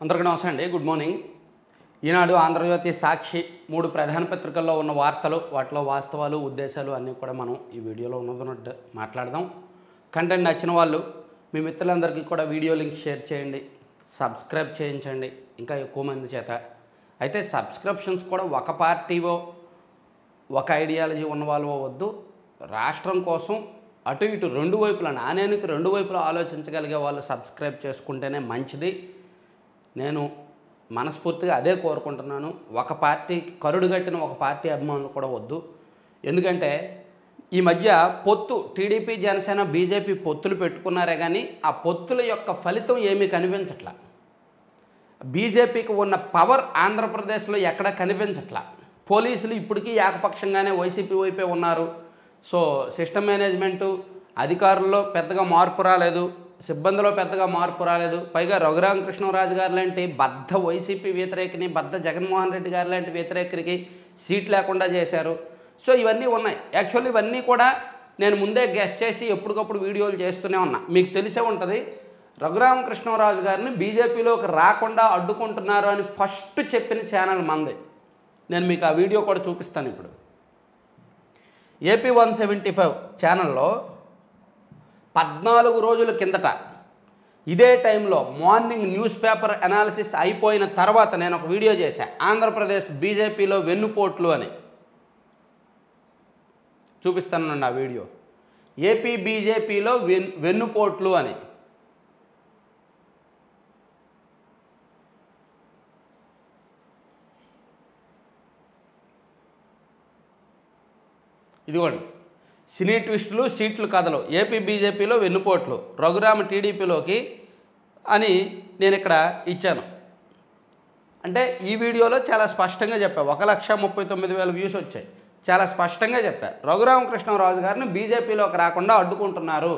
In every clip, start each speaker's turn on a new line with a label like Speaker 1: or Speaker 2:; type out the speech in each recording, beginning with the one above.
Speaker 1: అందరికీ నమస్తే అండి. Good morning. ఈనాడు, ఆంధ్రజ్యోతి, సాక్షి మూడు ప్రధాన పత్రికల్లో ఉన్న వార్తలు, వాటిలో వాస్తవాలు, ఉద్దేశాలు అన్నీ కూడా మనం ఈ వీడియోలో ఉన్నదన్నట్టు మాట్లాడదాం. కంటెంట్ నచ్చిన వాళ్ళు మీ మిత్రులందరికీ కూడా వీడియో లింక్ షేర్ చేయండి, సబ్స్క్రైబ్ చేయించండి ఇంకా ఎక్కువ మంది చేత. అయితే సబ్స్క్రిప్షన్స్ కూడా ఒక పార్టీవో ఒక ఐడియాలజీ ఉన్న వాళ్ళవో వద్దు. రాష్ట్రం కోసం అటు ఇటు రెండు వైపులా, నాణ్యానికి రెండు వైపులా ఆలోచించగలిగే వాళ్ళు సబ్స్క్రైబ్ చేసుకుంటేనే మంచిది. నేను మనస్ఫూర్తిగా అదే కోరుకుంటున్నాను. ఒక పార్టీకి కరుడుగట్టిన ఒక పార్టీ అభిమానులు కూడా వద్దు. ఎందుకంటే ఈ మధ్య పొత్తు టీడీపీ, జనసేన, బీజేపీ పొత్తులు పెట్టుకున్నారే కానీ ఆ పొత్తుల యొక్క ఫలితం ఏమీ కనిపించట్లా. బీజేపీకి ఉన్న పవర్ ఆంధ్రప్రదేశ్లో ఎక్కడ కనిపించట్లా. పోలీసులు ఇప్పటికీ ఏకపక్షంగానే వైసీపీ వైపే ఉన్నారు. సో సిస్టమ్ మేనేజ్మెంటు, అధికారుల్లో పెద్దగా మార్పు రాలేదు, సిబ్బందిలో పెద్దగా మార్పు రాలేదు. పైగా రఘురామకృష్ణరాజు గారు లాంటి బద్ధ వైసీపీ వ్యతిరేకిని, బద్ధ జగన్మోహన్ రెడ్డి గారు లాంటి వ్యతిరేకికి సీట్ లేకుండా చేశారు. సో ఇవన్నీ ఉన్నాయి. యాక్చువల్లీ ఇవన్నీ కూడా నేను ముందే గెస్ చేసి ఎప్పటికప్పుడు వీడియోలు చేస్తూనే ఉన్నా. మీకు తెలిసే ఉంటుంది, రఘురామకృష్ణరాజు గారిని బీజేపీలోకి రాకుండా అడ్డుకుంటున్నారు అని ఫస్ట్ చెప్పిన ఛానల్ మంది. నేను మీకు ఆ వీడియో కూడా చూపిస్తాను. ఇప్పుడు ఏపీ 175 ఛానల్లో 14 రోజుల కిందట ఇదే టైంలో మార్నింగ్ న్యూస్ పేపర్ అనాలిసిస్ అయిపోయిన తర్వాత నేను ఒక వీడియో చేశాను. ఆంధ్రప్రదేశ్ బీజేపీలో వెన్నుపోట్లు అని చూపిస్తానండి. ఆ వీడియో ఏపీ బీజేపీలో వెన్నుపోట్లు అని. ఇదిగోండి, సినీ ట్విస్టులు, సీట్లు కథలు, ఏపీ బీజేపీలో వెన్నుపోట్లు, రఘురామ టీడీపీలోకి అని నేను ఇక్కడ ఇచ్చాను. అంటే ఈ వీడియోలో చాలా స్పష్టంగా చెప్పా. 1,39,000 వ్యూస్ వచ్చాయి. చాలా స్పష్టంగా చెప్పా, రఘురామకృష్ణరాజు గారిని బీజేపీలోకి రాకుండా అడ్డుకుంటున్నారు,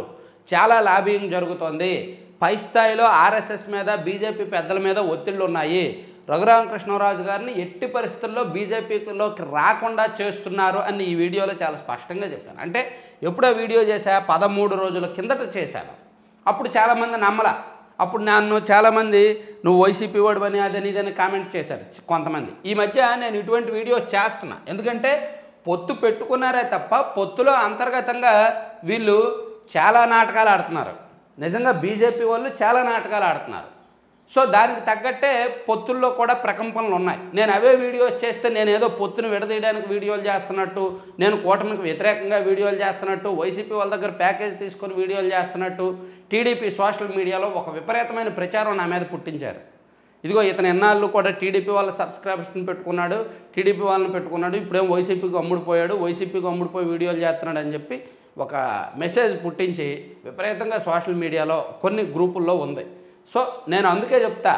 Speaker 1: చాలా లాబింగ్ జరుగుతోంది, పై స్థాయిలో ఆర్ఎస్ఎస్ మీద, బీజేపీ పెద్దల మీద ఒత్తిళ్లు ఉన్నాయి, రఘురామకృష్ణరాజు గారిని ఎట్టి పరిస్థితుల్లో బీజేపీలోకి రాకుండా చేస్తున్నారు అని ఈ వీడియోలో చాలా స్పష్టంగా చెప్పాను. అంటే ఎప్పుడో వీడియో చేశా, 13 రోజుల కిందట చేశాను. అప్పుడు చాలామంది నమ్మలా. అప్పుడు నన్ను చాలామంది నువ్వు వైసీపీ వాడు అని అదని ఇదని కామెంట్ చేశారు కొంతమంది. ఈ మధ్య నేను ఇటువంటి వీడియో చేస్తున్నా. ఎందుకంటే పొత్తు పెట్టుకున్నారే తప్ప పొత్తులో అంతర్గతంగా వీళ్ళు చాలా నాటకాలు ఆడుతున్నారు. నిజంగా బీజేపీ వాళ్ళు చాలా నాటకాలు ఆడుతున్నారు. సో దానికి తగ్గట్టే పొత్తుల్లో కూడా ప్రకంపనలు ఉన్నాయి. నేను అవే వీడియోస్ చేస్తే నేను ఏదో పొత్తును విడదీయడానికి వీడియోలు చేస్తున్నట్టు, నేను కూటమికి వ్యతిరేకంగా వీడియోలు చేస్తున్నట్టు, వైసీపీ వాళ్ళ దగ్గర ప్యాకేజ్ తీసుకొని వీడియోలు చేస్తున్నట్టు టీడీపీ సోషల్ మీడియాలో ఒక విపరీతమైన ప్రచారం నా మీద పుట్టించారు. ఇదిగో ఇతను ఎన్నాళ్ళు కూడా టీడీపీ వాళ్ళ సబ్స్క్రైబర్స్ని పెట్టుకున్నాడు, టీడీపీ వాళ్ళని పెట్టుకున్నాడు, ఇప్పుడేమో వైసీపీకి అమ్ముడుపోయాడు, వైసీపీకి అమ్ముడుపోయి వీడియోలు చేస్తున్నాడు అని చెప్పి ఒక మెసేజ్ పుట్టించి విపరీతంగా సోషల్ మీడియాలో కొన్ని గ్రూపుల్లో ఉంది. సో నేను అందుకే చెప్తా,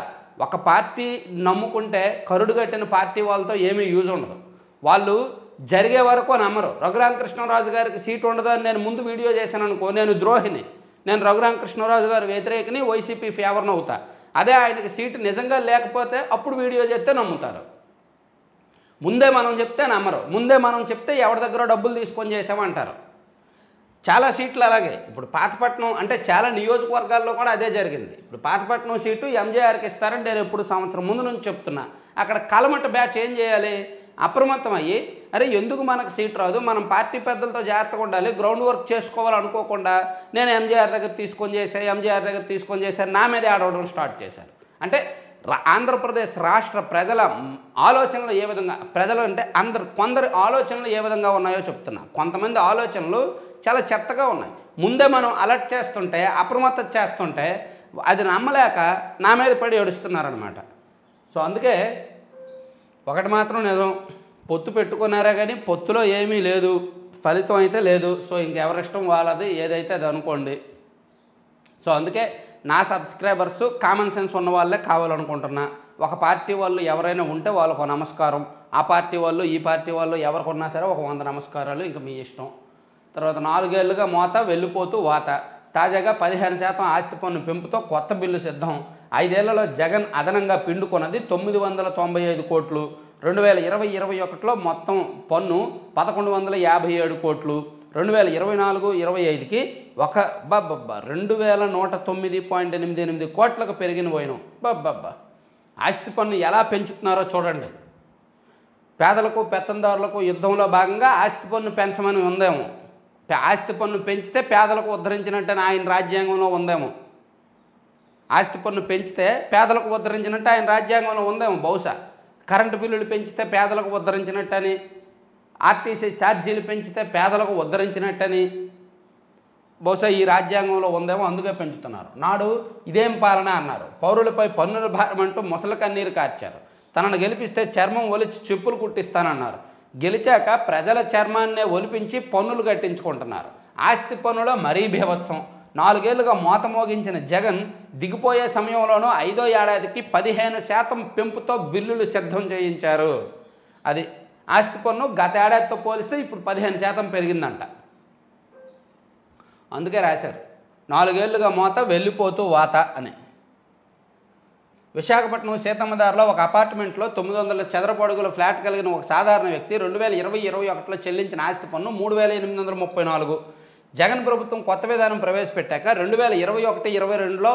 Speaker 1: ఒక పార్టీ నమ్ముకుంటే కరుడుగట్టిన పార్టీ వాళ్ళతో ఏమీ యూజ్ ఉండదు. వాళ్ళు జరిగే వరకు నమ్మరు. రఘురామకృష్ణరాజు గారికి సీట్ ఉండదు అని నేను ముందు వీడియో చేశాను అనుకో, నేను ద్రోహిని, నేను రఘురామకృష్ణరాజు గారు వ్యతిరేకిని, వైసీపీ ఫేవర్ని అవుతా. అదే ఆయనకి సీటు నిజంగా లేకపోతే అప్పుడు వీడియో చేస్తే నమ్ముతారు. ముందే మనం చెప్తే నమ్మరు. ముందే మనం చెప్తే ఎవరి దగ్గర డబ్బులు తీసుకొని చేసామంటారు. చాలా సీట్లు అలాగే. ఇప్పుడు పాతపట్నం అంటే చాలా నియోజకవర్గాల్లో కూడా అదే జరిగింది. ఇప్పుడు పాతపట్నం సీటు ఎంజేఆర్కి ఇస్తారని నేను ఎప్పుడు సంవత్సరం ముందు నుంచి చెప్తున్నా. అక్కడ కలమట బ్యాచ్ ఏం చేయాలి, అప్రమత్తం అయ్యి అరే ఎందుకు మనకు సీట్ రాదు, మనం పార్టీ పెద్దలతో జాగ్రత్తగా ఉండాలి, గ్రౌండ్ వర్క్ చేసుకోవాలనుకోకుండా నేను ఎంజీఆర్ దగ్గర తీసుకొని చేశాను, నా మీదే ఆడవడం స్టార్ట్ చేశారు. అంటే ఆంధ్రప్రదేశ్ రాష్ట్ర ప్రజల ఆలోచనలు ఏ విధంగా, ప్రజలు అంటే కొందరి ఆలోచనలు ఏ విధంగా ఉన్నాయో చెప్తున్నా. కొంతమంది ఆలోచనలు చాలా చెత్తగా ఉన్నాయి. ముందే మనం అలర్ట్ చేస్తుంటే, అప్రమత్తం చేస్తుంటే అది నమ్మలేక నా మీద పడి ఏడుస్తున్నారనమాట. సో అందుకే ఒకటి మాత్రం నిజం, పొత్తు పెట్టుకున్నారా కానీ పొత్తులో ఏమీ లేదు, ఫలితం అయితే లేదు. సో ఇంకెవరిష్టం వాళ్ళది, ఏదైతే అది అనుకోండి. సో అందుకే నా సబ్స్క్రైబర్స్ కామన్ సెన్స్ ఉన్న వాళ్ళే కావాలనుకుంటున్నా. ఒక పార్టీ వాళ్ళు ఎవరైనా ఉంటే వాళ్ళకు నమస్కారం, ఆ పార్టీ వాళ్ళు ఈ పార్టీ వాళ్ళు ఎవరికొన్నా సరే ఒక 100 నమస్కారాలు, ఇంకా మీ ఇష్టం. తర్వాత 4 ఏళ్లుగా మోత వెళ్ళిపోతూ వాత, తాజాగా 15% ఆస్తి పన్ను పెంపుతో కొత్త బిల్లు సిద్ధం, 5 ఏళ్లలో జగన్ అదనంగా పిండుకున్నది 995 కోట్లు, 2020-21లో మొత్తం పన్ను 1157 కోట్లు, 2024-25కి 2109.88 కోట్లకు పెరిగిన పోయినాం. ఆస్తి పన్ను ఎలా పెంచుతున్నారో చూడండి. పేదలకు పెత్తందారులకు యుద్ధంలో భాగంగా ఆస్తి పన్ను పెంచమని ఉందేమో. ఆస్తి పన్ను పెంచితే పేదలకు ఉద్ధరించినట్టు ఆయన రాజ్యాంగంలో ఉందేమో. ఆస్తి పన్ను పెంచితే పేదలకు ఉద్ధరించినట్టు ఆయన రాజ్యాంగంలో ఉందేమో బహుశా. కరెంటు బిల్లులు పెంచితే పేదలకు ఉద్ధరించినట్టని, ఆర్టీసీ ఛార్జీలు పెంచితే పేదలకు ఉద్ధరించినట్టని బహుశా ఈ రాజ్యాంగంలో ఉందేమో, అందుకే పెంచుతున్నారు. నాడు ఇదేం పాలన అన్నారు. పౌరులపై పన్నుల భారం అంటూ ముసలి కన్నీరు కార్చారు. తనను గెలిపిస్తే చర్మం ఒలిచి చెప్పులు కుట్టిస్తానన్నారు. గెలిచాక ప్రజల చర్మాన్నే ఒలిపించి పన్నులు కట్టించుకుంటున్నారు. ఆస్తి పన్నులో మరీ బీభత్సం. 4 ఏళ్లుగా మోత మోగించిన జగన్ దిగిపోయే సమయంలోనూ 5వ ఏడాదికి 15% పెంపుతో బిల్లులు సిద్ధం చేయించారు. అది ఆస్తి పన్ను గత ఏడాదితో పోలిస్తే ఇప్పుడు 15% పెరిగిందంట. అందుకే రాశారు 4 ఏళ్లుగా మోత వెళ్ళిపోతూ వాత అని. విశాఖపట్నం సీతమ్మదారిలో ఒక అపార్ట్మెంట్లో 900 చదరపు అడుగుల ఫ్లాట్ కలిగిన ఒక సాధారణ వ్యక్తి 2020-21లో చెల్లించిన ఆస్తి పన్ను 3834. జగన్ ప్రభుత్వం కొత్త విధానం ప్రవేశపెట్టాక 2021-22లో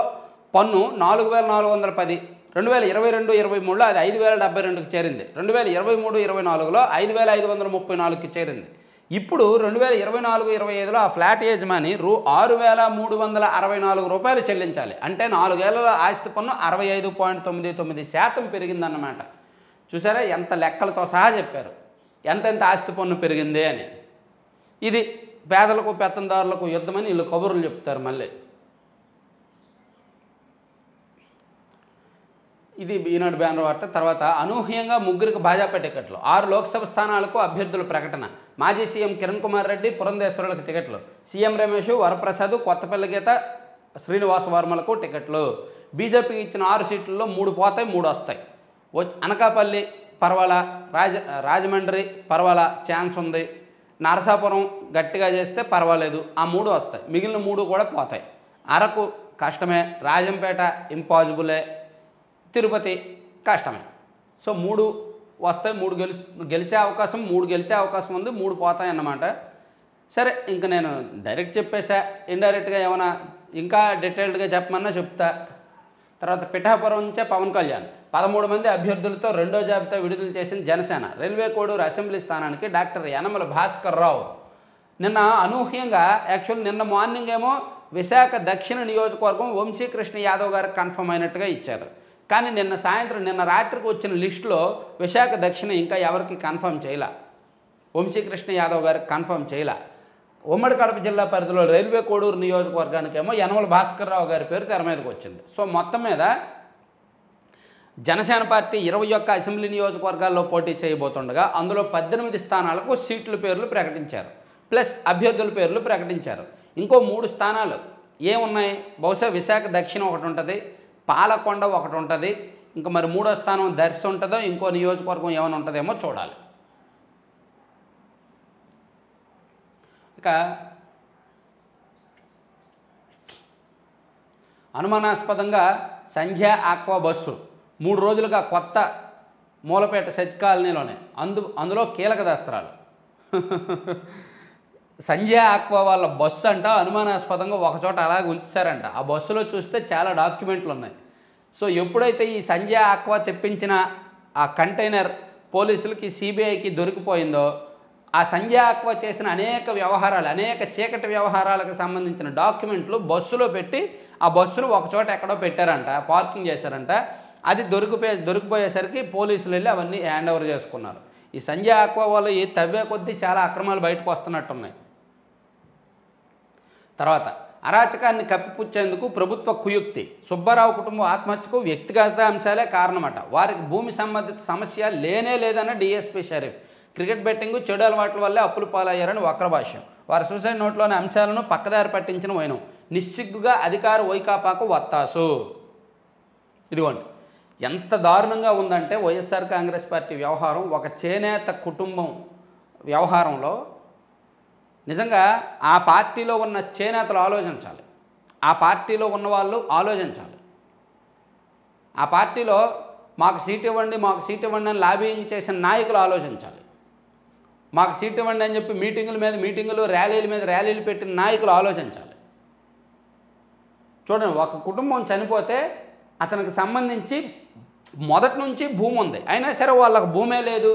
Speaker 1: పన్ను 4410, 2022-23లో అది 5072కి చేరింది, 2023-24లో 5534కి చేరింది. ఇప్పుడు 2024-25లో ఆ ఫ్లాట్ యజమాని రూ. 6364 చెల్లించాలి. అంటే 4 ఏళ్లలో ఆస్తి పన్ను 65.99% పెరిగిందన్నమాట. చూసారా ఎంత లెక్కలతో సహా చెప్పారు ఎంతెంత ఆస్తి పన్ను పెరిగింది అని. ఇది పేదలకు పెత్తందారులకు యుద్ధమని వీళ్ళు కబుర్లు చెప్తారు మళ్ళీ. ఇది ఈనాడు బ్యానర్ వార్త. తర్వాత అనూహ్యంగా 3కి భాజపా టికెట్లు, 6 లోక్సభ స్థానాలకు అభ్యర్థుల ప్రకటన. మాజీ సీఎం కిరణ్ కుమార్ రెడ్డి, పురంధేశ్వరులకు టికెట్లు. సీఎం రమేష్, వరప్రసాద్, కొత్తపల్లి గీత, శ్రీనివాస వర్మలకు టికెట్లు. బీజేపీకి ఇచ్చిన 6 సీట్లలో 3 పోతాయి, 3 వస్తాయి. అనకాపల్లి పర్వాలా, రాజమండ్రి పర్వాలా ఛాన్స్ ఉంది. నరసాపురం గట్టిగా చేస్తే పర్వాలేదు, ఆ 3 వస్తాయి. మిగిలిన 3 కూడా పోతాయి. అరకు కష్టమే, రాజంపేట ఇంపాసిబులే, తిరుపతి కష్టమే. సో 3 వస్తాయి, 3 గెలిచే అవకాశం, 3 గెలిచే అవకాశం ఉంది, 3 పోతాయి అన్నమాట. సరే ఇంక నేను డైరెక్ట్ చెప్పేసా. ఇండైరెక్ట్గా ఏమైనా ఇంకా డీటెయిల్డ్గా చెప్పమన్నా చెప్తా. తర్వాత పిఠాపురం నుంచే పవన్ కళ్యాణ్ 13 మంది అభ్యర్థులతో రెండో జాబితా విడుదల చేసిన జనసేన. రైల్వే కోడూరు అసెంబ్లీ స్థానానికి డాక్టర్ యనమల భాస్కర్ రావు. నిన్న అనూహ్యంగా నిన్న మార్నింగ్ ఏమో విశాఖ దక్షిణ నియోజకవర్గం వంశీకృష్ణ యాదవ్ గారికి కన్ఫర్మ్ అయినట్టుగా ఇచ్చారు. కానీ నిన్న రాత్రికి వచ్చిన లిస్టులో విశాఖ దక్షిణ ఇంకా ఎవరికి కన్ఫర్మ్ చేయలే. వంశీకృష్ణ యాదవ్ గారికి కన్ఫర్మ్ చేయలే. ఉమ్మడి కడప జిల్లా పరిధిలో రైల్వే కోడూరు నియోజకవర్గానికేమో యనమల భాస్కర్ రావు గారి పేరు తెర మీదకి వచ్చింది. సో మొత్తం మీద జనసేన పార్టీ 21 అసెంబ్లీ నియోజకవర్గాల్లో పోటీ చేయబోతుండగా అందులో 18 స్థానాలకు సీట్ల పేర్లు ప్రకటించారు, ప్లస్ అభ్యర్థుల పేర్లు ప్రకటించారు. ఇంకో 3 స్థానాలు ఏమున్నాయి? బహుశా విశాఖ దక్షిణ ఒకటి ఉంటుంది, పాలకొండ ఒకటి ఉంటుంది, ఇంకా మరి 3వ స్థానం దర్శి ఉంటుందో ఇంకో నియోజకవర్గం ఏమైనా ఉంటుందేమో చూడాలి. ఇక అనుమానాస్పదంగా సంధ్యా ఆక్వా బస్సు 3 రోజులుగా కొత్త మూలపేట సచ్ కాలనీలోనే అందులో కీలక దస్త్రాలు. సంధ్యా ఆక్వా వాళ్ళ బస్సు అంట అనుమానాస్పదంగా ఒకచోట అలాగే ఉంచారంట. ఆ బస్సులో చూస్తే చాలా డాక్యుమెంట్లు ఉన్నాయి. సో ఎప్పుడైతే ఈ సంధ్యా ఆక్వా తెప్పించిన ఆ కంటైనర్ పోలీసులకి సిబిఐకి దొరికిపోయిందో ఆ సంధ్యా ఆక్వా చేసిన అనేక వ్యవహారాలు, అనేక చీకటి వ్యవహారాలకు సంబంధించిన డాక్యుమెంట్లు బస్సులో పెట్టి ఆ బస్సును ఒకచోట ఎక్కడో పెట్టారంట, పార్కింగ్ చేశారంట. అది దొరికిపోయేసరికి పోలీసులు వెళ్ళి అవన్నీ హ్యాండ్ ఓవర్ చేసుకున్నారు. ఈ సంధ్యా ఆక్వా వాళ్ళు ఈ తవ్వే కొద్దీ చాలా అక్రమాలు బయటకు వస్తున్నట్టున్నాయి. తర్వాత అరాచకాన్ని కప్పిపుచ్చేందుకు ప్రభుత్వ కుయుక్తి. సుబ్బారావు కుటుంబం ఆత్మహత్యకు వ్యక్తిగత అంశాలే కారణమట. వారికి భూమి సంబంధిత సమస్య లేనే లేదన్న డిఎస్పీ షరీఫ్. క్రికెట్ బెట్టింగ్, చెడు అలవాట్ల వల్లే అప్పులు పాలయ్యారని వక్రభాష్యం. వారి సూసైడ్ నోట్లోని అంశాలను పక్కదారి పట్టించిన వైనం. నిస్సిగ్గుగా అధికార వైకాపాకు వత్తాసు. ఇదిగోండి ఎంత దారుణంగా ఉందంటే వైఎస్ఆర్ కాంగ్రెస్ పార్టీ వ్యవహారం, ఒక చేనేత కుటుంబం వ్యవహారంలో నిజంగా ఆ పార్టీలో ఉన్న చేనేతలు ఆలోచించాలి, ఆ పార్టీలో ఉన్న వాళ్ళు ఆలోచించాలి. ఆ పార్టీలో మాకు సీట్ ఇవ్వండి, మాకు సీట్ ఇవ్వండి అని లాబింగ్ చేసిన నాయకులు ఆలోచించాలి. మాకు సీట్ ఇవ్వండి అని చెప్పి మీటింగుల మీద మీటింగులు, ర్యాలీల మీద ర్యాలీలు పెట్టిన నాయకులు ఆలోచించాలి. చూడండి, ఒక కుటుంబం చనిపోతే అతనికి సంబంధించి మొదటి నుంచి భూమి ఉంది, అయినా సరే వాళ్ళకు భూమే లేదు,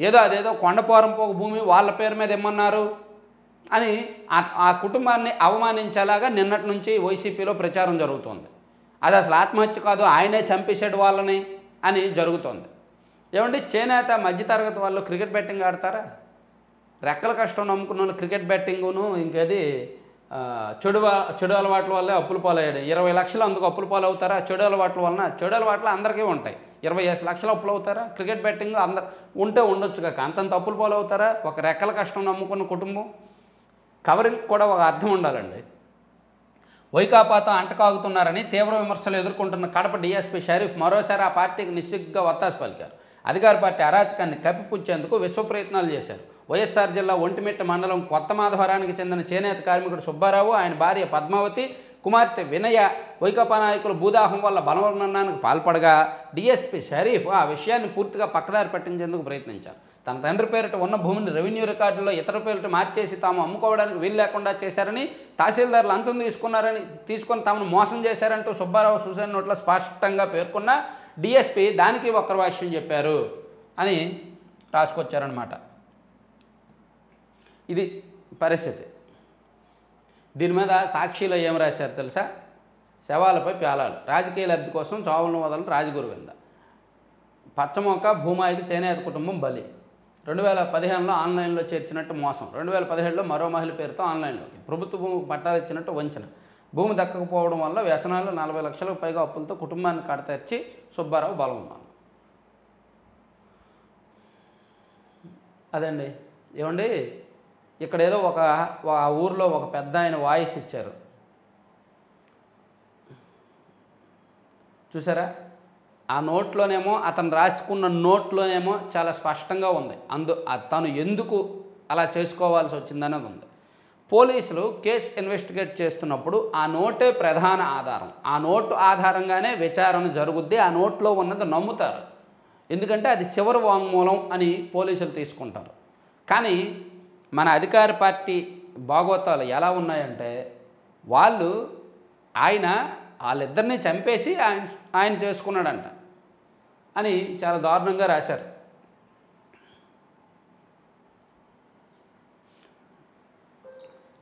Speaker 1: ఏదో అదేదో కొండపోరంపోక భూమి వాళ్ళ పేరు మీద ఇమ్మన్నారు అని ఆ కుటుంబాన్ని అవమానించేలాగా నిన్నటి నుంచి వైసీపీలో ప్రచారం జరుగుతోంది. అది అసలు ఆత్మహత్య కాదు, ఆయనే చంపేసాడు వాళ్ళని అని జరుగుతోంది. ఏమండి, చేనేత మధ్యతరగతి వాళ్ళు క్రికెట్ బెట్టింగ్ ఆడతారా? రెక్కల కష్టం నమ్ముకున్న వాళ్ళు క్రికెట్ బెట్టింగును ఇంకేది చెడు అలవాట్ల వల్లే అప్పుల పాలయ్యాడు. 20 లక్షలు అందుకు అప్పుల పాలు అవుతారా? చెడు అలవాట్ల వలన. చెడు అలవాట్లు అందరికీ ఉంటాయి. 25 లక్షలు అప్పులు అవుతారా? క్రికెట్ బెట్టింగ్ అందరు ఉంటే ఉండొచ్చు కాక అంతంత అప్పుల పాలు అవుతారా? ఒక రెక్కల కష్టం నమ్ముకున్న కుటుంబం. కవరింగ్ కూడా ఒక అర్థం ఉండాలండి. వైకాపాతో అంటకాగుతున్నారని తీవ్ర విమర్శలు ఎదుర్కొంటున్న కడప డీఎస్పీ షరీఫ్ మరోసారి ఆ పార్టీకి నిస్సిగ్గుగా వత్తాసు పలికారు. అధికార పార్టీ అరాచకాన్ని కప్పిపుచ్చేందుకు విశ్వ ప్రయత్నాలు చేశారు. వైఎస్ఆర్ జిల్లా ఒంటిమిట్ట మండలం కొత్త మాధవరానికి చెందిన చేనేత కార్మికుడు సుబ్బారావు, ఆయన భార్య పద్మావతి, కుమార్తె వినయ వైకాపా నాయకులు భూదాహం వల్ల బలవర్ణనానికి పాల్పడగా డీఎస్పీ షరీఫ్ ఆ విషయాన్ని పూర్తిగా పక్కదారి పట్టించేందుకు ప్రయత్నించారు. తన తండ్రి పేరిట ఉన్న భూమిని రెవెన్యూ రికార్డుల్లో ఇతర పేరిట మార్చేసి తాము అమ్ముకోవడానికి వీలు లేకుండా చేశారని, తహసీల్దార్ లంచం తీసుకొని తామును మోసం చేశారంటూ సుబ్బారావు సూసైడ్ నోట్లో స్పష్టంగా పేర్కొన్న డీఎస్పీ దానికి ఒక్కరు భాష్యం చెప్పారు అని రాసుకొచ్చారనమాట. ఇది పరిస్థితి. దీని మీద సాక్షిలో ఏం రాశారు తెలుసా? శవాలపై ప్యాలాలు, రాజకీయ లబ్ధి కోసం చావులను వదలని రాజగురువింద, పచ్చమొక్క భూమాయికి చేనేత కుటుంబం బలి, 2015లో ఆన్లైన్లో చేర్చినట్టు మోసం, 2017లో మరో మహిళ పేరుతో ఆన్లైన్లోకి, ప్రభుత్వ భూమికి పట్టాలు ఇచ్చినట్టు వంచన, భూమి దక్కకపోవడం వల్ల వ్యసనాలు 40 లక్షలకు పైగా అప్పులతో కుటుంబాన్ని కడతెచ్చి సుబ్బారావు బలవన్నారు. అదండి. ఏమండి, ఇక్కడ ఏదో ఒక ఊర్లో ఒక పెద్ద ఆయన వాయిస్ ఇచ్చారు చూసారా? ఆ నోట్లోనేమో అతను రాసుకున్న నోట్లోనేమో చాలా స్పష్టంగా ఉంది తను ఎందుకు అలా చేసుకోవాల్సి వచ్చిందనేది ఉంది. పోలీసులు కేసు ఇన్వెస్టిగేట్ చేస్తున్నప్పుడు ఆ నోటే ప్రధాన ఆధారం. ఆ నోటు ఆధారంగానే విచారణ జరుగుద్ది. ఆ నోట్లో ఉన్నది నమ్ముతారు, ఎందుకంటే అది చివరి వాంగ్మూలం అని పోలీసులు తీసుకుంటారు. కానీ మన అధికార పార్టీ భాగోతాలు ఎలా ఉన్నాయంటే, వాళ్ళిద్దరినీ చంపేసి ఆయన చేసుకున్నాడంట అని చాలా దారుణంగా రాశారు.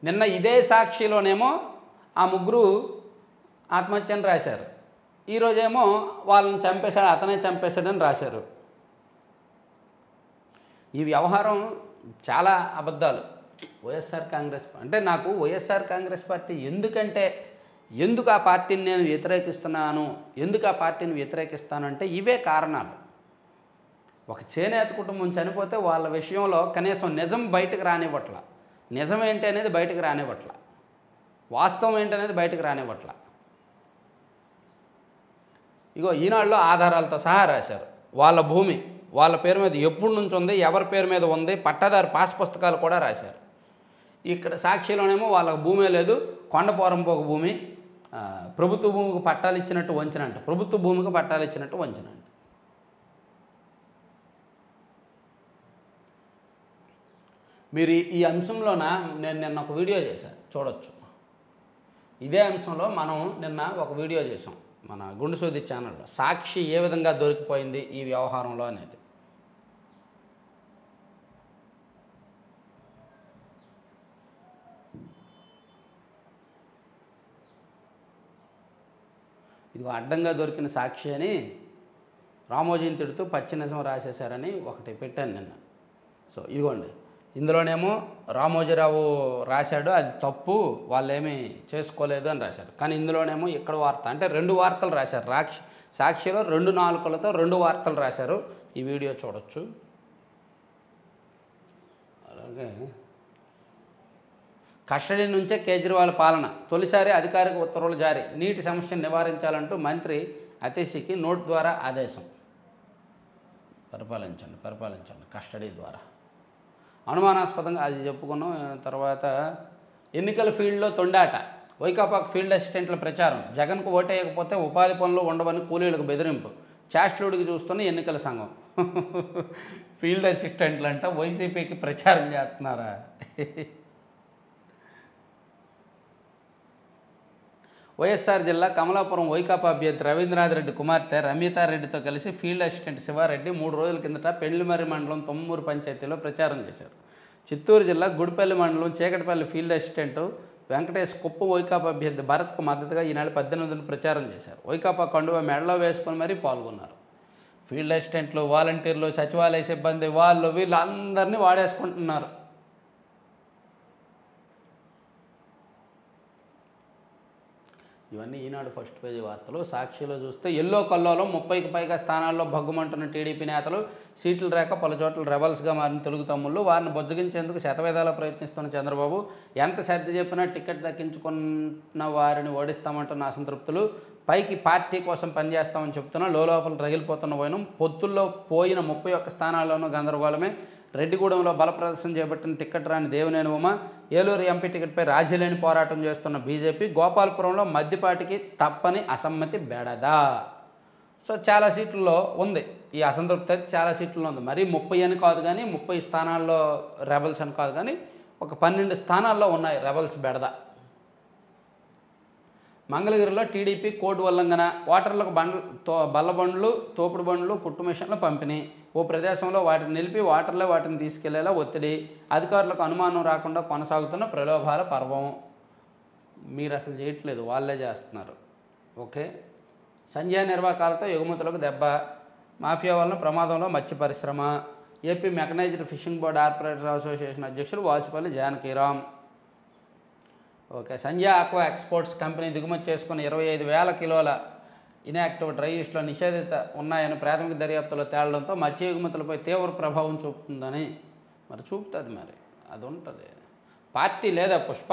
Speaker 1: నిన్న ఇదే సాక్షిలోనేమో ఆ ముగ్గురు ఆత్మహత్యని రాశారు, ఈరోజేమో వాళ్ళని చంపేశాడు, అతనే చంపేశాడని రాశారు. ఈ వ్యవహారం చాలా అబద్ధాలు. వైఎస్ఆర్ కాంగ్రెస్ అంటే నాకు వైఎస్ఆర్ కాంగ్రెస్ పార్టీ ఎందుకు ఆ పార్టీని నేను వ్యతిరేకిస్తున్నాను, ఎందుకు ఆ పార్టీని వ్యతిరేకిస్తానంటే ఇవే కారణాలు. ఒక చేనేత కుటుంబం చనిపోతే వాళ్ళ విషయంలో కనీసం నిజం బయటకు రానివ్వట్ల, నిజం ఏంటి అనేది బయటకు రానివ్వట్ల, వాస్తవం ఏంటనేది బయటకు రానివ్వట్ల. ఇగో ఈనాడులో ఆధారాలతో సహా రాశారు. వాళ్ళ భూమి వాళ్ళ పేరు మీద ఎప్పటి నుంచి ఉంది, ఎవరి పేరు మీద ఉంది, పట్టాదారు పాస్ పుస్తకాలు కూడా రాశారు. ఇక్కడ సాక్షిలోనేమో వాళ్ళకు భూమే లేదు, కొండపోరంపోక భూమి, ప్రభుత్వ భూమికి పట్టాలు ఇచ్చినట్టు వంచనంట, ప్రభుత్వ భూమికి పట్టాలు ఇచ్చినట్టు వంచనంట. మీరు ఈ అంశంలోన నేను నిన్న ఒక వీడియో చేశాను, చూడొచ్చు. ఇదే అంశంలో మనం నిన్న ఒక వీడియో చేసాం మన గుండుసూది ఛానల్లో, సాక్షి ఏ విధంగా దొరికిపోయింది ఈ వ్యవహారంలో అనేది. ఇదిగో అడ్డంగా దొరికిన సాక్షి అని రామోజీని తిడుతూ పచ్చి నిజం రాసేశారని ఒకటి పెట్టాను నిన్న. సో ఇదిగోండి, ఇందులోనేమో రామోజీరావు రాశాడు, అది తప్పు, వాళ్ళేమీ చేసుకోలేదు అని రాశారు. కానీ ఇందులోనేమో ఇక్కడ వార్త అంటే 2 వార్తలు రాశారు. సాక్షిలో 2 నాలుకలతో 2 వార్తలు రాశారు. ఈ వీడియో చూడొచ్చు. అలాగే కస్టడీ నుంచే కేజ్రీవాల్ పాలన, తొలిసారి అధికారిక ఉత్తర్వులు జారీ, నీటి సమస్యను నివారించాలంటూ మంత్రి అతీషికి నోట్ ద్వారా ఆదేశం. పరిపాలించండి కస్టడీ ద్వారా. అనుమానాస్పదంగా అది చెప్పుకున్నాం. తర్వాత ఎన్నికల ఫీల్డ్లో తొండాట, వైకాపాకు ఫీల్డ్ అసిస్టెంట్ల ప్రచారం, జగన్కు ఓటేయకపోతే ఉపాధి పనులు ఉండవని కూలీలకు బెదిరింపు, చాస్ట్లుడికి చూస్తున్న ఎన్నికల సంఘం. ఫీల్డ్ అసిస్టెంట్లు అంట వైసీపీకి ప్రచారం చేస్తున్నారా? వైఎస్ఆర్ జిల్లా కమలాపురం వైకాపా అభ్యర్థి రవీంద్రనాథ్ రెడ్డి కుమార్తె రమితారెడ్డితో కలిసి ఫీల్డ్ అసిస్టెంట్ శివారెడ్డి 3 రోజుల కిందట పెండ్లిమర్రి మండలం తొమ్మూరు పంచాయతీలో ప్రచారం చేశారు. చిత్తూరు జిల్లా గుడిపల్లి మండలం చీకటిపల్లి ఫీల్డ్ అసిస్టెంట్ వెంకటేష్ కుప్ప వైకాపా అభ్యర్థి భరత్కు మద్దతుగా ఈ నెల 18న ప్రచారం చేశారు. వైకాపా కండువా మెడలో వేసుకొని మరీ పాల్గొన్నారు. ఫీల్డ్ అసిస్టెంట్లు, వాలంటీర్లు, సచివాలయ సిబ్బంది వీళ్ళందరినీ వాడేసుకుంటున్నారు. ఇవన్నీ ఈనాడు ఫస్ట్ పేజీ వార్తలు. సాక్షిలో చూస్తే ఎల్లో కల్లోలో 30కి పైగా స్థానాల్లో భగ్గుమంటున్న టీడీపీ నేతలు, సీట్లు రేక పలు చోట్ల రెబల్స్గా మారిన తెలుగు తమ్ముళ్ళు, వారిని బొజ్జగించేందుకు శతవిధాలా ప్రయత్నిస్తున్న చంద్రబాబు, ఎంత సర్ది చెప్పినా టికెట్ దక్కించుకున్న వారిని ఓడిస్తామంటున్న అసంతృప్తులు, పైకి పార్టీ కోసం పనిచేస్తామని చెప్తున్నా లోపల రగిలిపోతున్న వైనం, పొత్తుల్లో పోయిన 31 స్థానాల్లోనూ గందరగోళమే, రెడ్డిగూడెంలో బల ప్రదర్శన చేపట్టిన టికెట్ రాని దేవినేని ఉమ, ఏలూరు ఎంపీ టికెట్పై రాజీలేని పోరాటం చేస్తున్న బీజేపీ, గోపాలపురంలో మద్దిపాటికి తప్పని అసమ్మతి బెడదా. సో చాలా సీట్లలో ఉంది ఈ అసంతృప్తి, అయితే చాలా సీట్లలో ఉంది. మరీ 30 అని కాదు కానీ 30 స్థానాల్లో రెబల్స్ అని కాదు కానీ ఒక 12 స్థానాల్లో ఉన్నాయి రెబల్స్ బెడద. మంగళగిరిలో టీడీపీ కోడ్ ఉల్లంఘన, ఓటర్లకు బల్లబండ్లు, తోపుడు బండ్లు, కుట్టు మిషన్ల పంపిణీ, ఓ ప్రదేశంలో వాటిని నిలిపి ఓటర్లే వాటిని తీసుకెళ్లేలా ఒత్తిడి, అధికారులకు అనుమానం రాకుండా కొనసాగుతున్న ప్రలోభాల పర్వం. మీరు అసలు చేయట్లేదు, వాళ్ళే చేస్తున్నారు. ఓకే. సంధ్యా నిర్వాకాలతో ఎగుమతులకు దెబ్బ, మాఫియా వలన ప్రమాదంలో మత్స్య పరిశ్రమ, AP mechanised fishing board operators association అధ్యక్షుడు వాసుపల్లి జానకీరామ్. ఓకే. సంధ్యా ఆక్వా ఎక్స్పోర్ట్స్ కంపెనీ దిగుమతి చేసుకున్న 25,000 కిలోల ఇన్యాక్టివ్ డ్రై ఈస్ట్లో నిషేధిత ఉన్నాయని ప్రాథమిక దర్యాప్తులో తేలడంతో మత్స్య ఎగుమతులపై తీవ్ర ప్రభావం చూపుతుందని మరి చూపుతుంది. మరి అది ఉంటుంది. పార్టీ లేదా పుష్ప,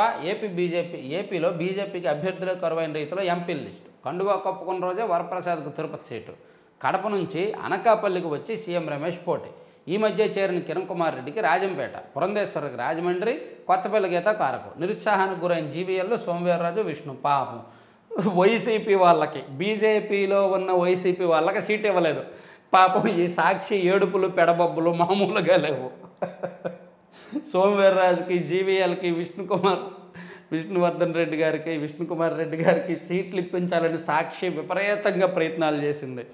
Speaker 1: ఏపీలో బీజేపీకి అభ్యర్థులే కరువైన రీతిలో ఎంపీల లిస్టు, కండువా కప్పుకున్న రోజే వరప్రసాద్కు తిరుపతి సీటు, కడప నుంచి అనకాపల్లికి వచ్చి సీఎం రమేష్ పోటీ, ఈ మధ్య చేరిన కిరణ్ కుమార్ రెడ్డికి రాజంపేట, పురంధేశ్వరికి రాజమండ్రి, కొత్తపల్లి గీత కారకు, నిరుత్సాహానికి గురైన జీవీఎల్లో సోమవీర్రాజు, విష్ణు. పాపం వైసీపీ వాళ్ళకి, బీజేపీలో ఉన్న వైసీపీ వాళ్ళకి సీట్ ఇవ్వలేదు. పాపం ఈ సాక్షి ఏడుపులు పెడబొబ్బులు మామూలుగా లేవు. సోమవీర్రాజుకి, జీవీఎల్కి, విష్ణువర్ధన్ రెడ్డి గారికి, విష్ణుకుమార్ రెడ్డి గారికి సీట్లు ఇప్పించాలని సాక్షి విపరీతంగా ప్రయత్నాలు చేసింది.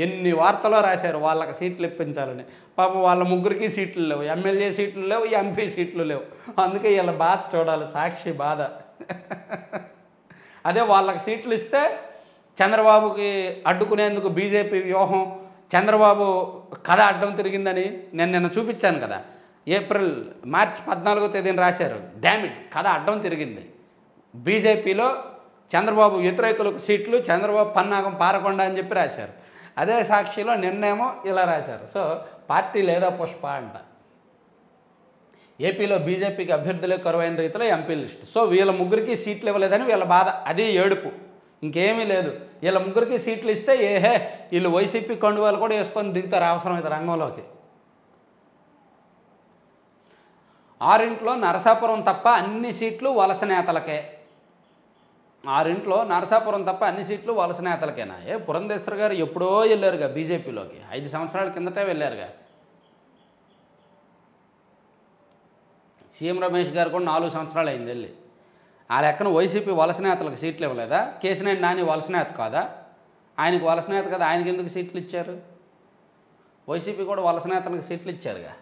Speaker 1: ఎన్ని వార్తలో రాశారు వాళ్ళకి సీట్లు ఇప్పించాలని. పాపం వాళ్ళ ముగ్గురికి సీట్లు లేవు, ఎమ్మెల్యే సీట్లు లేవు, ఎంపీ సీట్లు లేవు. అందుకే వీళ్ళ బాధ చూడాలి, సాక్షి బాధ. అదే వాళ్ళకి సీట్లు ఇస్తే చంద్రబాబుకి అడ్డుకునేందుకు బీజేపీ వ్యూహం, చంద్రబాబు కథ అడ్డం తిరిగిందని నిన్న చూపించాను కదా. మార్చి 14వ తేదీన రాశారు. డామిట్, కథ అడ్డం తిరిగింది. బీజేపీలో చంద్రబాబు వ్యతిరేకులకు సీట్లు, చంద్రబాబు పన్నాగం పారకుండా అని చెప్పి రాశారు. అదే సాక్షిలో నిన్నేమో ఇలా రాశారు. సో పార్టీ లేదా పుష్ప అంట. ఏపీలో బీజేపీకి అభ్యర్థులే కరువైన రీతిలో ఎంపీ లిస్ట్. సో వీళ్ళ ముగ్గురికి సీట్లు ఇవ్వలేదని వీళ్ళ బాధ, అది ఏడుపు, ఇంకేమీ లేదు. వీళ్ళ ముగ్గురికి సీట్లు ఇస్తే వీళ్ళు వైసీపీ కండువాలు కూడా వేసుకొని దిగుతారు అవసరమైతే రంగంలోకి. 6 నరసాపురం తప్ప అన్ని సీట్లు వలస నేతలకే. 6 నరసాపురం తప్ప అన్ని సీట్లు వలస నేతలకేనా? పురంధేశ్వర్ గారు ఎప్పుడో వెళ్ళారుగా బీజేపీలోకి, 5 సంవత్సరాల కిందటే వెళ్ళారుగా. సీఎం రమేష్ గారు కూడా 4 సంవత్సరాలు అయింది వెళ్ళి. ఆ లెక్కన వైసీపీ వలస నేతలకు సీట్లు ఇవ్వలేదా? కేశినేని నాని వలస నేత కాదా? ఆయనకు వలస నేత కదా, ఆయనకి ఎందుకు సీట్లు ఇచ్చారు? వైసీపీ కూడా వలస నేతలకు సీట్లు ఇచ్చారుగా.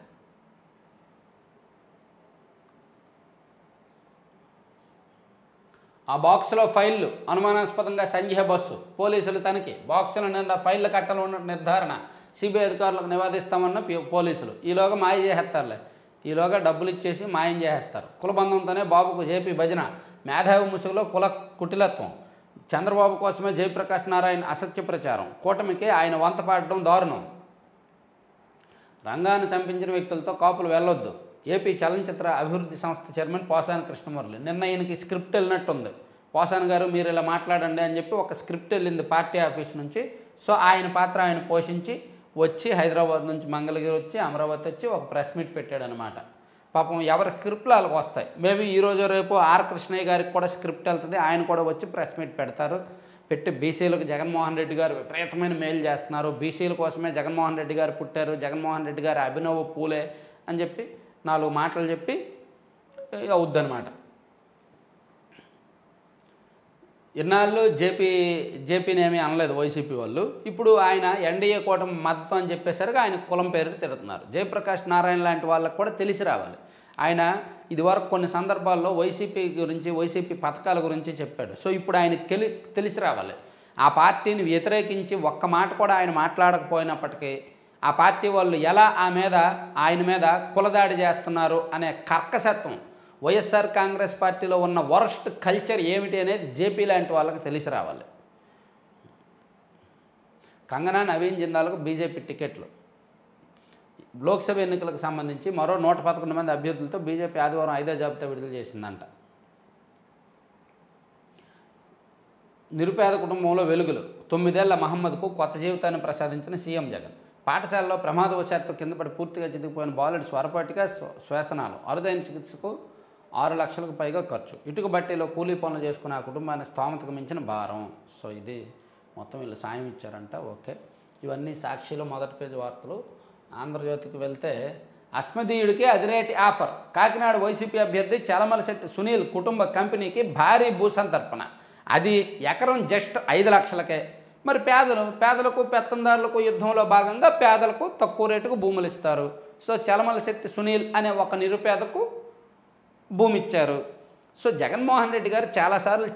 Speaker 1: ఆ బాక్సులో ఫైళ్లు, అనుమానాస్పదంగా సంధ్య బస్సు, పోలీసులు తనిఖీ, బాక్సుల నిండా ఫైళ్ల కట్టలు ఉన్న నిర్ధారణ, సిబిఐ అధికారులకు నివేదిస్తామన్న పోలీసులు. ఈలోగా మాయ చేసేస్తారులే, ఈలోగా డబ్బులు ఇచ్చేసి మాయం చేసేస్తారు. కులబంధంతోనే బాబుకు జేపీ భజన, మేధావి ముసుగులో కుల కుటిలత్వం, చంద్రబాబు కోసమే జయప్రకాష్ నారాయణ అసత్య ప్రచారం, కూటమికి ఆయన వంత పాడడం దారుణం. రంగాన్ని చంపించిన వ్యక్తులతో కాపులు వెళ్ళొద్దు. ఏపీ చలనచిత్ర అభివృద్ధి సంస్థ చైర్మన్ పోసాని కృష్ణమురళి. నిన్న ఈయనకి స్క్రిప్ట్ వెళ్ళినట్టుంది. పోసాని గారు మీరు ఇలా మాట్లాడండి అని చెప్పి ఒక స్క్రిప్ట్ వెళ్ళింది పార్టీ ఆఫీస్ నుంచి. సో ఆయన పాత్ర ఆయన పోషించి వచ్చి హైదరాబాద్ నుంచి మంగళగిరి వచ్చి అమరావతి వచ్చి ఒక ప్రెస్ మీట్ పెట్టాడనమాట. పాపం ఎవరి స్క్రిప్ట్లు వాళ్ళకి వస్తాయి. మేబీ ఈరోజు రేపు ఆర్ కృష్ణయ్య గారికి కూడా స్క్రిప్ట్ వెళ్తుంది, ఆయన కూడా వచ్చి ప్రెస్ మీట్ పెడతారు. పెట్టి బీసీలకు జగన్మోహన్ రెడ్డి గారు విపరీతమైన మేలు చేస్తున్నారు, బీసీల కోసమే జగన్మోహన్ రెడ్డి గారు పుట్టారు, జగన్మోహన్ రెడ్డి గారు అభినవ పూలే అని చెప్పి 4 మాటలు చెప్పి అవుద్దనమాట. ఇన్నాళ్ళు జేపీని ఏమీ అనలేదు వైసీపీ వాళ్ళు. ఇప్పుడు ఆయన ఎన్డీఏ కూటమి మద్దతు అని చెప్పేసరికి ఆయన కులం పేరు తిడుతున్నారు. జయప్రకాష్ నారాయణ లాంటి వాళ్ళకు కూడా తెలిసి రావాలి. ఆయన ఇదివరకు కొన్ని సందర్భాల్లో వైసీపీ గురించి, వైసీపీ పథకాల గురించి చెప్పాడు. సో ఇప్పుడు ఆయనకి తెలిసి రావాలి. ఆ పార్టీని వ్యతిరేకించి ఒక్క మాట కూడా ఆయన మాట్లాడకపోయినప్పటికీ ఆ పార్టీ వాళ్ళు ఎలా ఆయన మీద కులదాడి చేస్తున్నారు అనే కర్కశత్వం, వైఎస్ఆర్ కాంగ్రెస్ పార్టీలో ఉన్న వరస్ట్ కల్చర్ ఏమిటి అనేది జేపీ లాంటి వాళ్ళకి తెలిసి రావాలి. కంగనా, నవీన్ జిందాలకు బీజేపీ టికెట్లు. లోక్సభ ఎన్నికలకు సంబంధించి మరో 111 మంది అభ్యర్థులతో బీజేపీ ఆదివారం 5వ జాబితా విడుదల చేసిందంట. నిరుపేద కుటుంబంలో వెలుగులు. 9 ఏళ్ల మహమ్మద్కు కొత్త జీవితాన్ని ప్రసాదించిన సీఎం జగన్. పాఠశాలలో ప్రమాదవశాత్తు కింద పడి పూర్తిగా చితికిపోయిన బాలుడి స్వరపాటిగా శ్వాసనాలు. అరుదైన చికిత్సకు 6 లక్షలకు పైగా ఖర్చు. ఇటుక బట్టీలో కూలీ పనులు చేసుకుని ఆ కుటుంబాన్ని స్తోమతకు మించిన భారం. సో ఇది మొత్తం వీళ్ళు సాయం ఇచ్చారంట. ఓకే, ఇవన్నీ సాక్షిలో మొదటి పేజీ వార్తలు. ఆంధ్రజ్యోతికి వెళ్తే అస్మదీయుడికి అదిరేటి ఆఫర్. కాకినాడ వైసీపీ అభ్యర్థి చలమలశెట్టి సునీల్ కుటుంబ కంపెనీకి భారీ భూసంతర్పణ. అది ఎకరం జస్ట్ 5 లక్షలకే. మరి పేదలకు పెత్తందారులకు యుద్ధంలో భాగంగా పేదలకు తక్కువ రేటుకు భూములు ఇస్తారు. సో చలమలశెట్టి సునీల్ అనే ఒక నిరుపేదకు భూమి ఇచ్చారు. సో జగన్మోహన్ రెడ్డి గారు చాలాసార్లు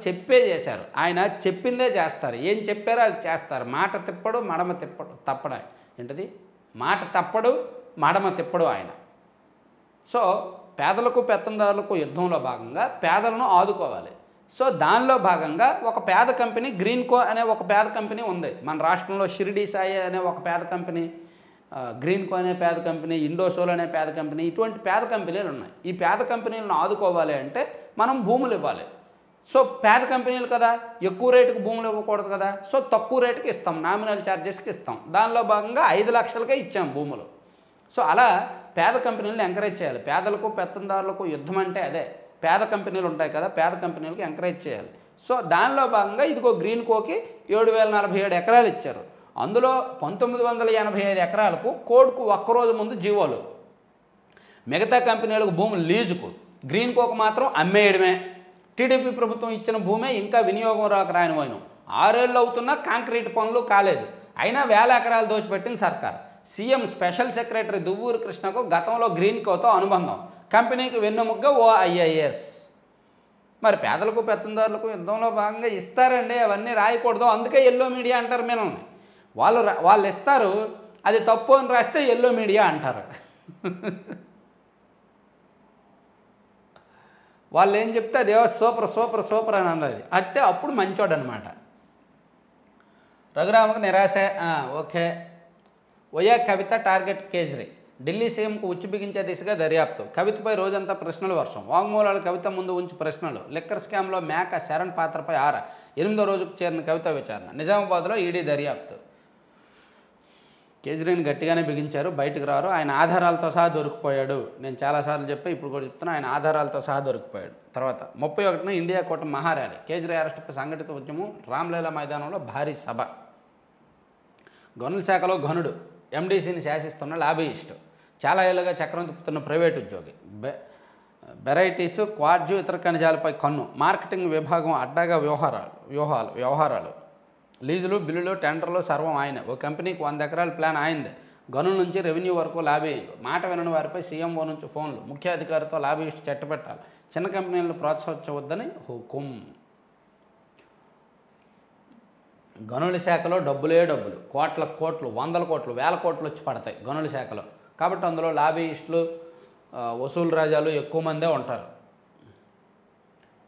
Speaker 1: చేశారు. ఆయన చెప్పిందే చేస్తారు. ఏం చెప్పారో అది చేస్తారు. మాట తిప్పడు, మడమ తప్పడు. ఏంటది? మాట తప్పడు, మడమ తిప్పడు ఆయన. సో పేదలకు పెత్తందారులకు యుద్ధంలో భాగంగా పేదలను ఆదుకోవాలి. సో దానిలో భాగంగా ఒక పేద కంపెనీ గ్రీన్కో అనే ఒక పేద కంపెనీ ఉంది మన రాష్ట్రంలో. షిరిడి సాయి అనే ఒక పేద కంపెనీ, గ్రీన్కో అనే పేద కంపెనీ, ఇండోసోల్ అనే పేద కంపెనీ, ఇటువంటి పేద కంపెనీలు ఉన్నాయి. ఈ పేద కంపెనీలను ఆదుకోవాలి అంటే మనం భూములు ఇవ్వాలి. సో పేద కంపెనీలు కదా, ఎక్కువ రేటుకు భూములు ఇవ్వకూడదు కదా. సో తక్కువ రేటుకి ఇస్తాం, నామినల్ ఛార్జెస్కి ఇస్తాం. దానిలో భాగంగా 5 లక్షలకే ఇచ్చాం భూములు. సో అలా పేద కంపెనీలను ఎంకరేజ్ చేయాలి. పేదలకు పెత్తందారులకు యుద్ధం అంటే అదే. పేద కంపెనీలు ఉంటాయి కదా, పేద కంపెనీలకు ఎంకరేజ్ చేయాలి. సో దానిలో భాగంగా ఇదిగో గ్రీన్కోకి 7,047 ఎకరాలు ఇచ్చారు. అందులో 1985 ఎకరాలకు కోడ్కు ఒక్కరోజు ముందు జీవోలు. మిగతా కంపెనీలకు భూములు లీజుకు, గ్రీన్కోకు మాత్రం అమ్మేయడమే. టీడీపీ ప్రభుత్వం ఇచ్చిన భూమే ఇంకా వినియోగం రాని పోయినాం. 6 ఏళ్ళు అవుతున్నా కాంక్రీట్ పనులు కాలేదు. అయినా 1000 ఎకరాలు దోచిపెట్టింది సర్కార్. సీఎం స్పెషల్ సెక్రటరీ దువ్వూరు కృష్ణకు గతంలో గ్రీన్కోతో అనుబంధం. కంపెనీకి వెన్నుముగ్గ ఓ ఐఏఎస్. మరి పేదలకు పెత్తందారులకు యుద్ధంలో భాగంగా ఇస్తారండి, అవన్నీ రాయకూడదు. అందుకే ఎల్లో మీడియా అంటారు. మిమ్మల్ని వాళ్ళు ఇస్తారు, అది తప్పు అని రాస్తే ఎల్లో మీడియా అంటారు. వాళ్ళు ఏం చెప్తే అది సూపర్ సూపర్ సూపర్ అని అన్నది అంటే అప్పుడు మంచోడు అనమాట. రఘురామకు నిరాశ. ఓకే, వైయా కవిత టార్గెట్ కేజ్రీ. ఢిల్లీ సీఎంకు ఉచ్చు బిగించే దిశగా దర్యాప్తు. కవితపై రోజంతా ప్రశ్నల వర్షం. వాంగ్మూలాలు కవిత ముందు ఉంచి ప్రశ్నలు. లిక్కర్ స్కామ్లో మేక శరణ్ పాత్రపై 8వ రోజుకు చేరిన కవిత విచారణ. నిజామాబాద్లో ఈడీ దర్యాప్తు. కేజ్రీని గట్టిగానే బిగించారు, బయటకు రారు. ఆయన ఆధారాలతో సహా దొరికిపోయాడు. నేను చాలాసార్లు చెప్పి ఇప్పుడు కూడా చెప్తున్నా, ఆయన ఆధారాలతో సహా దొరికిపోయాడు. తర్వాత 31న ఇండియా కూటమి మహార్యాలీ. కేజ్రీ అరెస్టుపై సంఘటిత ఉద్యమం. రామ్లీలా మైదానంలో భారీ సభ. గనుల శాఖలో ఘనుడు. ఎండీసీని శాసిస్తున్న లాబీయిస్టు. చాలా ఏళ్ళుగా చక్రం తిప్పుతున్న ప్రైవేట్ ఉద్యోగి. వెరైటీస్, క్వార్జు, ఇతర ఖనిజాలపై కన్ను. మార్కెటింగ్ విభాగం అడ్డాగా వ్యవహారాలు. లీజులు, బిల్లులు, టెండర్లు సర్వం ఆయన. ఓ కంపెనీకి 100 ఎకరాల ప్లాన్ ఆయనదే. గనుల నుంచి రెవెన్యూ వరకు లాబీలు. మాట వినని వారిపై సీఎంఓ నుంచి ఫోన్లు. ముఖ్య అధికారితో లాబీయిస్టు చట్టపెట్టాలి. చిన్న కంపెనీలను ప్రోత్సహించవద్దని హుకుం. గనుల శాఖలో డబ్బులు. కోట్లు, 100 కోట్లు, 1000 కోట్లు వచ్చి పడతాయి గనుల శాఖలో. కాబట్టి అందులో లాబీయిస్టులు, వసూలు రాజాలు ఎక్కువ మందే ఉంటారు.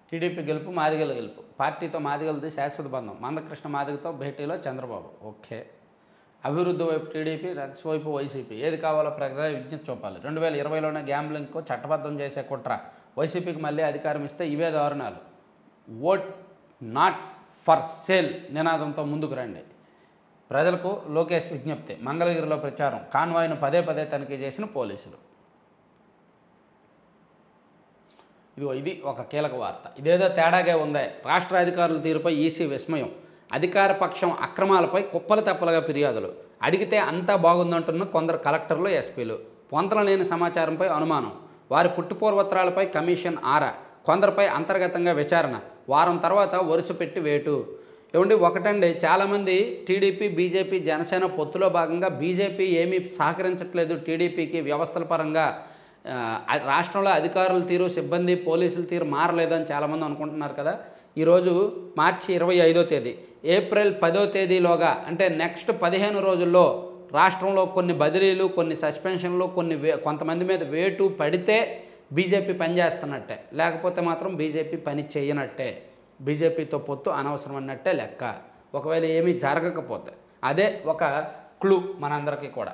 Speaker 1: టీడీపీ గెలుపు, మాదిగల గెలుపు. పార్టీతో మాదిగలది శాశ్వత బంధం. మందకృష్ణ మాదిగతో భేటీలో చంద్రబాబు. ఓకే, అభివృద్ధి వైపు టీడీపీ, రక్ష వైపు వైసీపీ. ఏది కావాలో ప్రజల విజ్ఞప్తి చూపాలి. 2020లోనే గ్యాంబ్లింగ్కు చట్టబద్ధం చేసే కుట్ర. వైసీపీకి మళ్ళీ అధికారం ఇస్తే ఇవే దారుణాలు. ఓట్ నాట్ ఫర్ సేల్ నినాదంతో ముందుకు రండి. ప్రజలకు లోకేష్ విజ్ఞప్తి. మంగళగిరిలో ప్రచారం. కాన్వాయ్ను పదే తనిఖీ చేసిన పోలీసులు. ఇది ఒక కీలక వార్త. ఇదేదో తేడాగా ఉందే. రాష్ట్ర అధికారుల తీరుపై ఈసీ విస్మయం. అధికార పక్షం అక్రమాలపై కుప్పలు తెప్పలుగా ఫిర్యాదులు. అడిగితే అంతా బాగుందంటున్న కొందరు కలెక్టర్లు, ఎస్పీలు. పొంతన లేని సమాచారంపై అనుమానం. వారి పుట్టుపూర్వత్రాలపై కమిషన్ ఆరా. కొందరిపై అంతర్గతంగా విచారణ, వారం తర్వాత వరుస పెట్టి వేటు. ఏమండి ఒకటండి, చాలామంది టీడీపీ బీజేపీ జనసేన పొత్తులో భాగంగా బీజేపీ ఏమీ సహకరించట్లేదు టీడీపీకి వ్యవస్థల పరంగా, రాష్ట్రంలో అధికారుల తీరు సిబ్బంది పోలీసుల తీరు మారలేదని చాలామంది అనుకుంటున్నారు కదా. ఈరోజు మార్చి 25వ తేదీ, ఏప్రిల్ 10వ తేదీలోగా అంటే నెక్స్ట్ 15 రోజుల్లో రాష్ట్రంలో కొన్ని బదిలీలు, కొన్ని సస్పెన్షన్లు, కొంతమంది మీద వేటు పడితే బీజేపీ పనిచేస్తున్నట్టే, లేకపోతే మాత్రం బీజేపీ పని చేయనట్టే, బీజేపీతో పొత్తు అనవసరం అన్నట్టే లెక్క. ఒకవేళ ఏమీ జరగకపోతే అదే ఒక క్లూ మనందరికీ కూడా.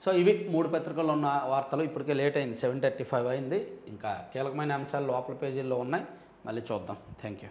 Speaker 1: సో ఇవి 3 పత్రికల్లో ఉన్న వార్తలు. ఇప్పటికే లేట్ అయింది, 7:35 అయింది. ఇంకా కీలకమైన అంశాలు లోపల పేజీల్లో ఉన్నాయి, మళ్ళీ చూద్దాం. Thank you.